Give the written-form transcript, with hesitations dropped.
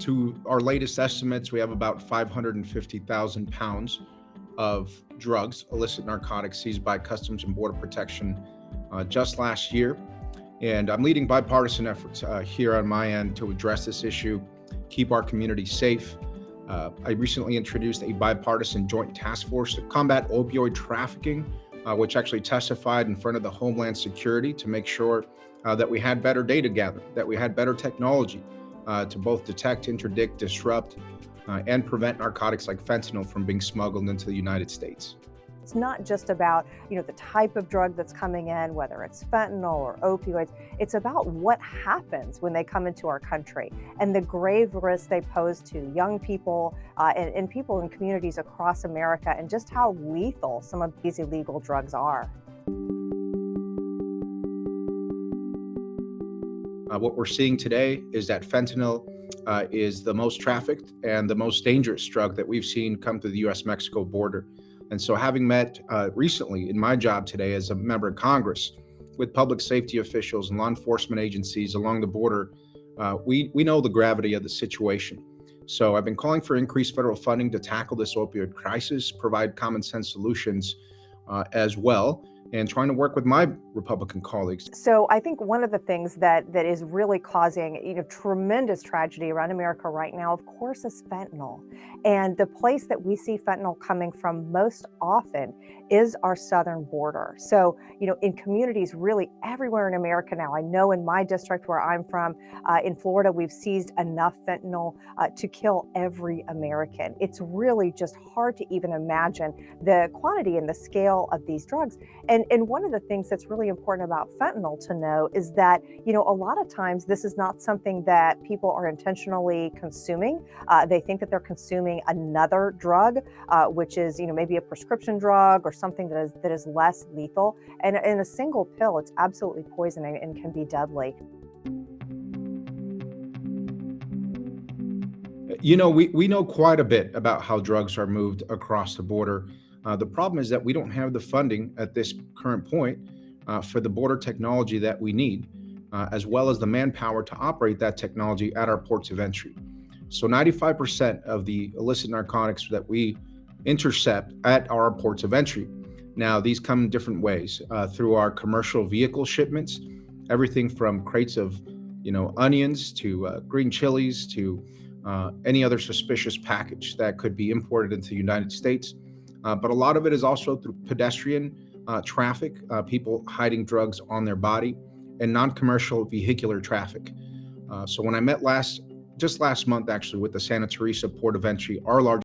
To our latest estimates, we have about 550,000 pounds of drugs, illicit narcotics, seized by Customs and Border Protection just last year. And I'm leading bipartisan efforts here on my end to address this issue, keep our community safe. I recently introduced a bipartisan joint task force to combat opioid trafficking, which actually testified in front of the Homeland Security to make sure that we had better data gathered, that we had better technology to both detect, interdict, disrupt, and prevent narcotics like fentanyl from being smuggled into the United States. It's not just about, the type of drug that's coming in, whether it's fentanyl or opioids. It's about what happens when they come into our country and the grave risks they pose to young people and people in communities across America, and just how lethal some of these illegal drugs are. What we're seeing today is that fentanyl is the most trafficked and the most dangerous drug that we've seen come through the U.S.-Mexico border. And so having met recently in my job today as a member of Congress with public safety officials and law enforcement agencies along the border, we know the gravity of the situation. So I've been calling for increased federal funding to tackle this opioid crisis, provide common sense solutions as well, and trying to work with my Republican colleagues. So I think one of the things that is really causing tremendous tragedy around America right now, of course, is fentanyl. And the place that we see fentanyl coming from most often is our southern border. So, in communities really everywhere in America now, I know in my district where I'm from, in Florida, we've seized enough fentanyl to kill every American. It's really just hard to even imagine the quantity and the scale of these drugs. And one of the things that's really important about fentanyl to know is that, a lot of times this is not something that people are intentionally consuming. They think that they're consuming another drug, which is, maybe a prescription drug or something that is less lethal. And in a single pill, it's absolutely poisoning and can be deadly. We know quite a bit about how drugs are moved across the border. The problem is that we don't have the funding at this current point for the border technology that we need, as well as the manpower to operate that technology at our ports of entry. So 95% of the illicit narcotics that we intercept at our ports of entry. Now, these come in different ways through our commercial vehicle shipments, everything from crates of, onions to green chilies to any other suspicious package that could be imported into the United States. But a lot of it is also through pedestrian traffic, people hiding drugs on their body, and non-commercial vehicular traffic. So when I met just last month, actually, with the Santa Teresa Port of Entry, our largest